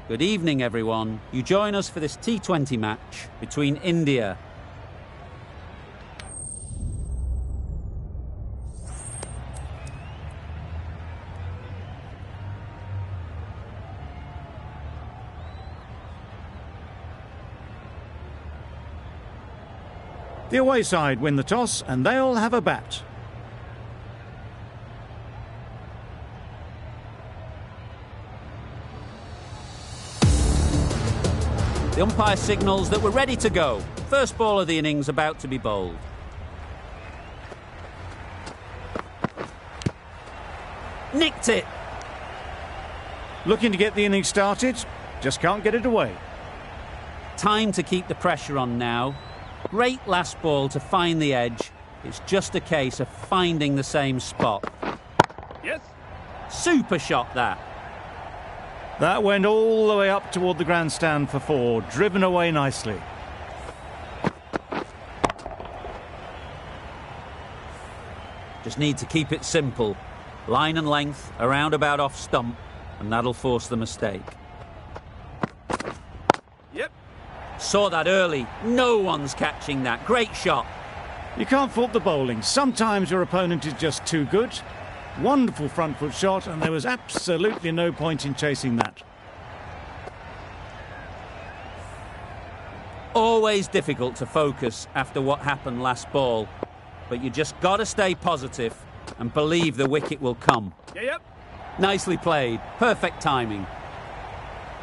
Good evening, everyone. You join us for this T20 match between India. The away side win the toss and they'll have a bat. The umpire signals that we're ready to go. First ball of the innings about to be bowled. Nicked it. Looking to get the innings started, just can't get it away. Time to keep the pressure on now. Great last ball to find the edge. It's just a case of finding the same spot. Yes. Super shot, that. That went all the way up toward the grandstand for 4, driven away nicely. Just need to keep it simple. Line and length, a roundabout off stump, and that'll force the mistake. Yep. Saw that early. No one's catching that. Great shot. You can't fault the bowling. Sometimes your opponent is just too good. Wonderful front foot shot, and there was absolutely no point in chasing that. Always difficult to focus after what happened last ball, but you just got to stay positive and believe the wicket will come. Yep. Nicely played. Perfect timing.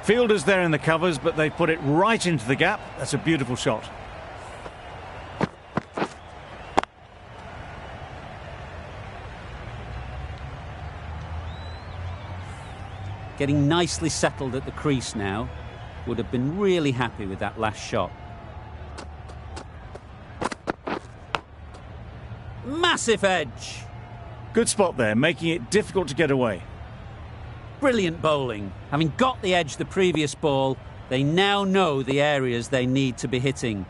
Fielders there in the covers, but they put it right into the gap. That's a beautiful shot. Getting nicely settled at the crease now. Would have been really happy with that last shot. Massive edge. Good spot there, making it difficult to get away. Brilliant bowling. Having got the edge the previous ball, they now know the areas they need to be hitting.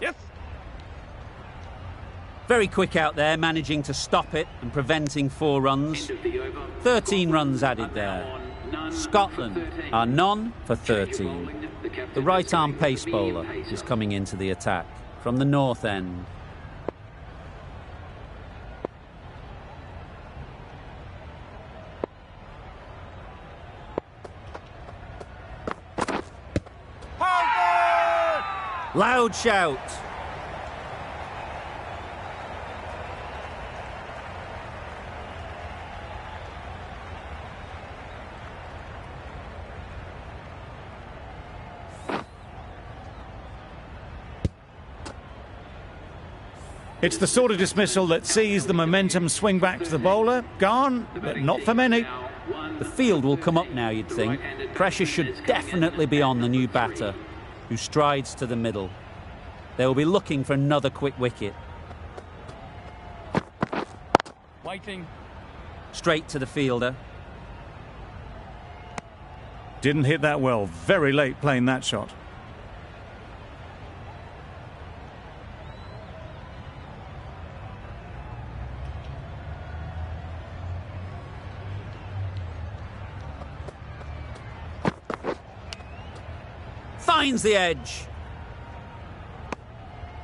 Yes. Very quick out there, managing to stop it and preventing 4 runs. 13 runs added there. Scotland are none for 13. The right-arm pace bowler is coming into the attack from the north end. Loud shout. It's the sort of dismissal that sees the momentum swing back to the bowler. Gone, but not for many. The field will come up now, you'd think. Pressure should definitely be on the new batter, who strides to the middle. They will be looking for another quick wicket. Waiting. Straight to the fielder. Didn't hit that well. Very late playing that shot. Finds the edge.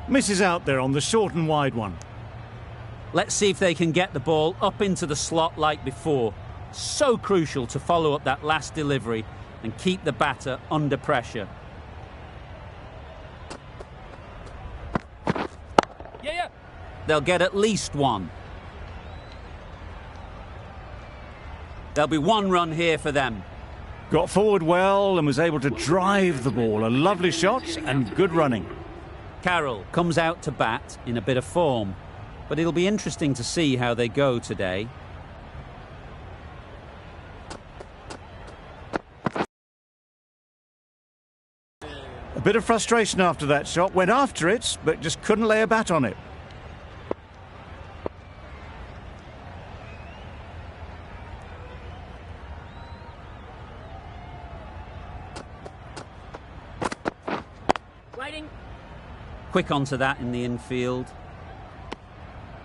Misses out there on the short and wide one. Let's see if they can get the ball up into the slot like before. So crucial to follow up that last delivery and keep the batter under pressure. Yeah. They'll get at least 1. There'll be 1 run here for them. Got forward well and was able to drive the ball. A lovely shot and good running. Carroll comes out to bat in a bit of form, but it'll be interesting to see how they go today. A bit of frustration after that shot. Went after it, but just couldn't lay a bat on it. Quick onto that in the infield.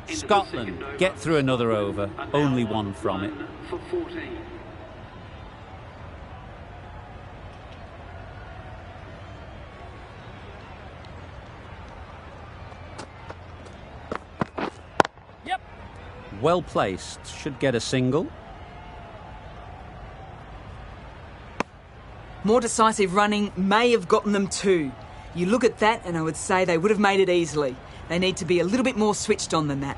Scotland get through another over, only 1 from it. Well placed. Should get a single. More decisive running may have gotten them two. You look at that and I would say they would have made it easily. They need to be a little bit more switched on than that.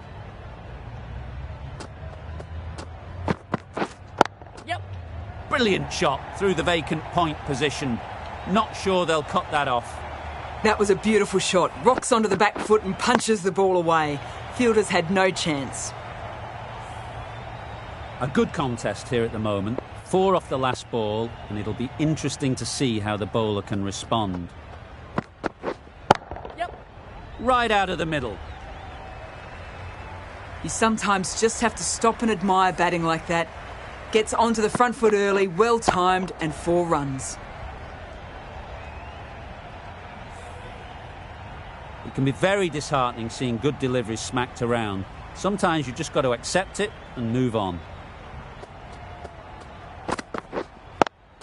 Yep. Brilliant shot through the vacant point position. Not sure they'll cut that off. That was a beautiful shot. Rocks onto the back foot and punches the ball away. Fielders had no chance. A good contest here at the moment. 4 off the last ball, and it'll be interesting to see how the bowler can respond. Yep. Right out of the middle. You sometimes just have to stop and admire batting like that. Gets onto the front foot early, well timed, and 4 runs. It can be very disheartening seeing good deliveries smacked around. Sometimes you just got to accept it and move on.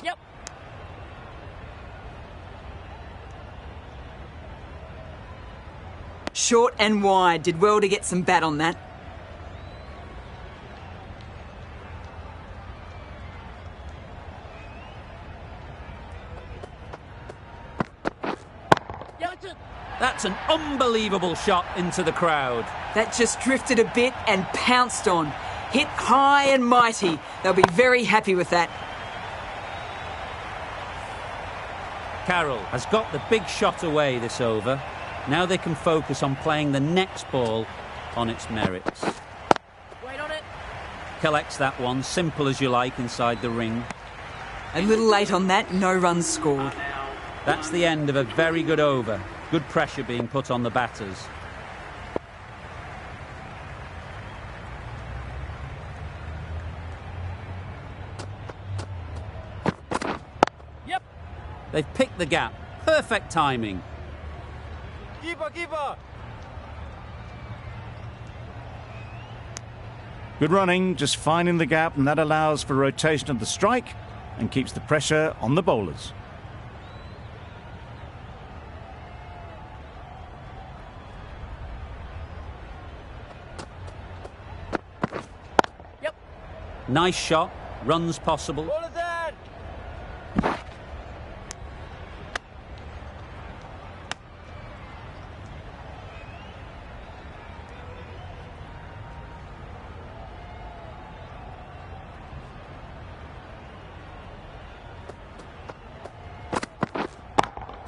Yep. Short and wide. Did well to get some bat on that. That's an unbelievable shot into the crowd. That just drifted a bit and pounced on. Hit high and mighty. They'll be very happy with that. Carroll has got the big shot away this over. Now they can focus on playing the next ball on its merits. Wait on it. Collects that one, simple as you like, inside the ring. A little late on that, no runs scored. That's the end of a very good over. Good pressure being put on the batters. Yep. They've picked the gap. Perfect timing. Keeper. Good running, just finding the gap, and that allows for rotation of the strike and keeps the pressure on the bowlers. Nice shot. Runs possible. Ball is in.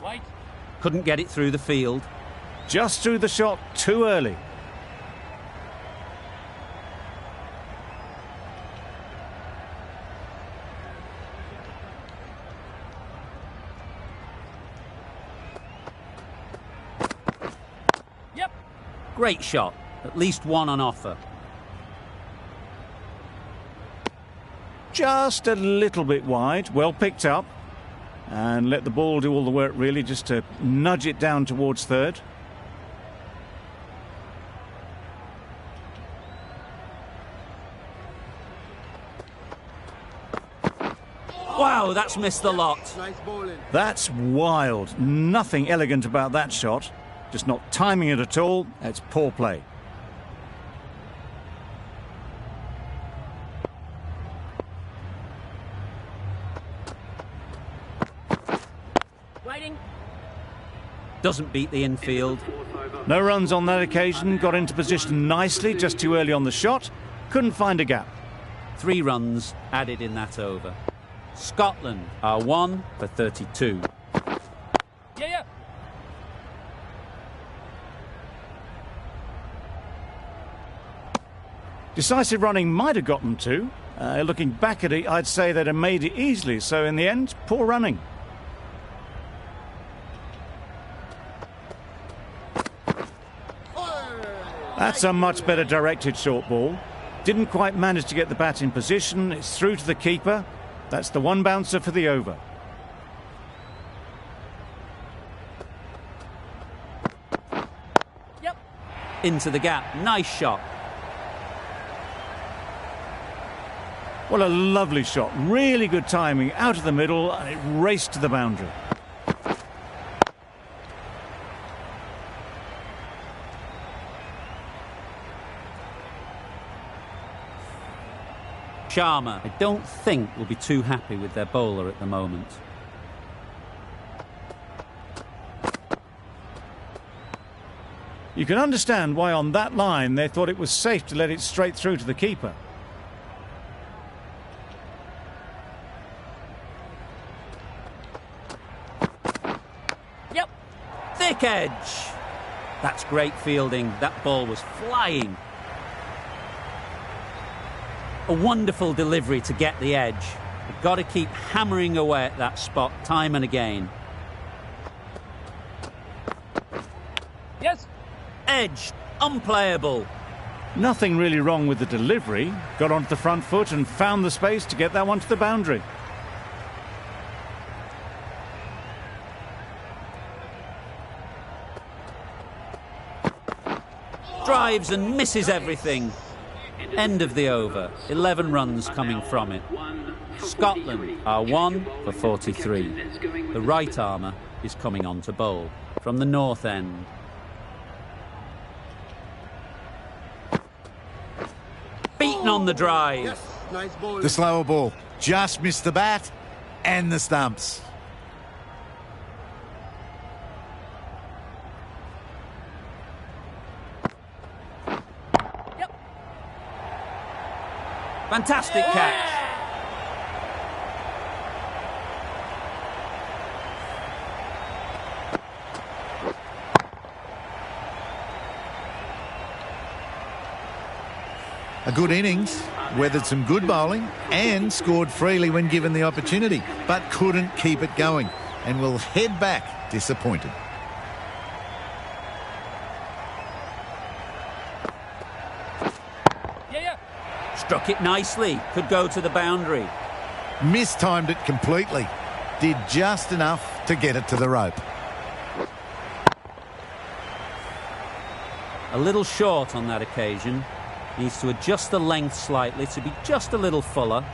White. Couldn't get it through the field. Just threw the shot too early. Yep. Great shot. At least one on offer. Just a little bit wide, well picked up. And let the ball do all the work, really, just to nudge it down towards third. Wow, that's missed the lot. That's wild. Nothing elegant about that shot. Just not timing it at all. That's poor play. Waiting. Doesn't beat the infield. No runs on that occasion. Got into position nicely, just too early on the shot. Couldn't find a gap. 3 runs added in that over. Scotland are 1 for 32. Yeah. Decisive running might have got them two. Looking back at it, I'd say they'd have made it easily. So in the end, poor running. That's a much better directed short ball. Didn't quite manage to get the bat in position. It's through to the keeper. That's the one bouncer for the over. Yep. Into the gap. Nice shot. What a lovely shot. Really good timing. Out of the middle, and it raced to the boundary. Sharma, I don't think, will be too happy with their bowler at the moment. You can understand why on that line they thought it was safe to let it straight through to the keeper. Yep, thick edge. That's great fielding. That ball was flying. A wonderful delivery to get the edge. You've got to keep hammering away at that spot time and again. Yes. Edge, unplayable. Nothing really wrong with the delivery. Got onto the front foot and found the space to get that one to the boundary. Drives and misses everything. End of the over. 11 runs coming from it. Scotland are 1 for 43. The right armour is coming on to bowl from the north end. Beaten on the drive. The slower ball just missed the bat and the stumps. Fantastic catch. A good innings, weathered some good bowling and scored freely when given the opportunity, but couldn't keep it going and will head back disappointed. Struck it nicely. Could go to the boundary. Mistimed it completely. Did just enough to get it to the rope. A little short on that occasion. Needs to adjust the length slightly to be just a little fuller.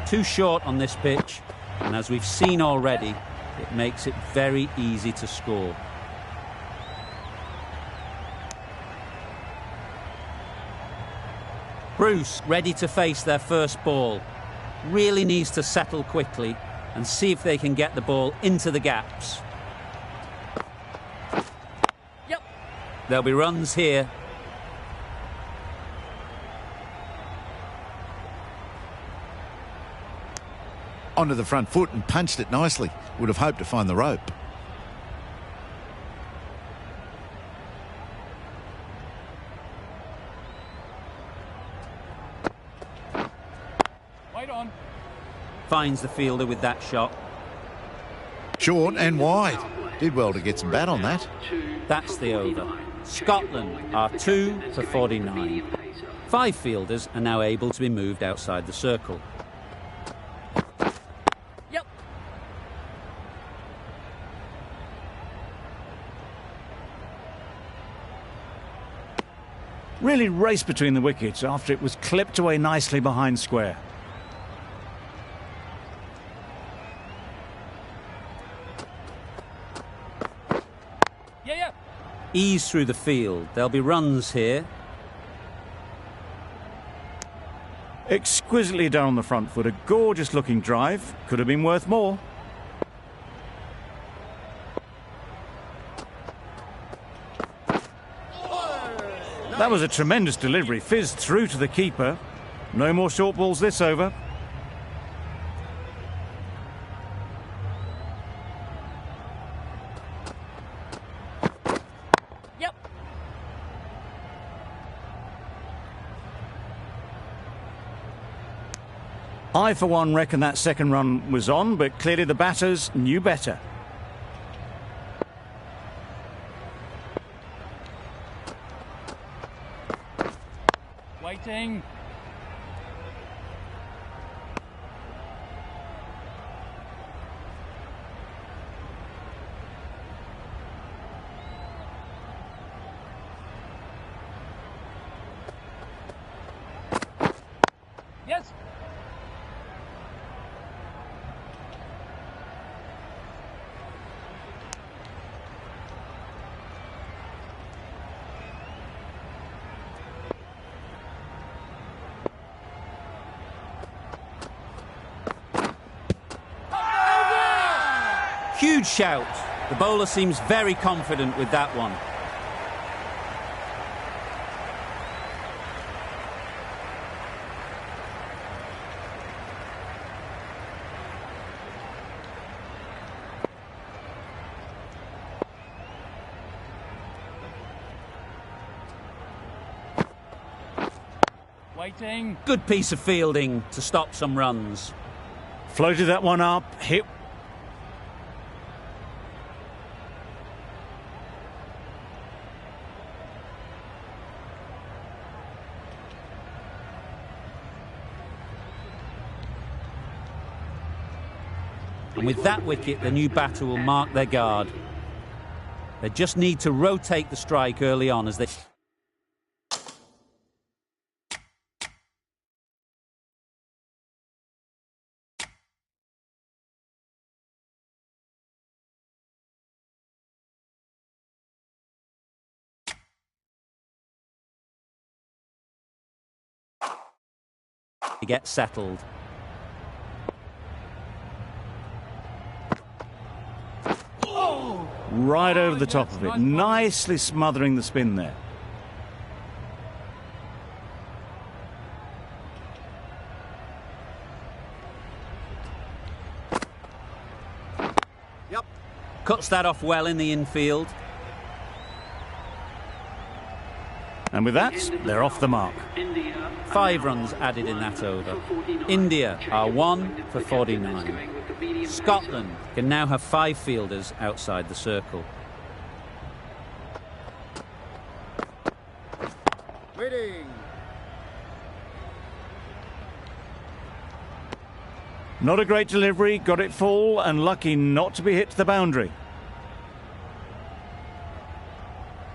Too short on this pitch. And as we've seen already, it makes it very easy to score. Bruce ready to face their first ball. Really needs to settle quickly and see if they can get the ball into the gaps. Yep. There'll be runs here. Onto the front foot and punched it nicely. Would have hoped to find the rope. Wide on. Finds the fielder with that shot. Short and wide. Did well to get some bat on that. That's the over. Scotland are 2 for 49. 5 fielders are now able to be moved outside the circle. Yep. Really raced between the wickets after it was clipped away nicely behind square. Yeah. Ease through the field. There'll be runs here. Exquisitely done on the front foot. A gorgeous looking drive. Could have been worth more. That was a tremendous delivery. Fizzed through to the keeper. No more short balls this over. Yep. I, for one, reckon that second run was on, but clearly the batters knew better. Waiting. Yes. Huge shout. The bowler seems very confident with that one. Waiting. Good piece of fielding to stop some runs. Floated that one up, hit. And with that wicket, the new batter will mark their guard. They just need to rotate the strike early on as they... get settled. Right over the top of it, nicely smothering the spin there. Yep. Cuts that off well in the infield. And with that, they're off the mark. 5 runs added in that over. India are 1 for 49. Scotland can now have 5 fielders outside the circle. Waiting. Not a great delivery, got it full and lucky not to be hit to the boundary.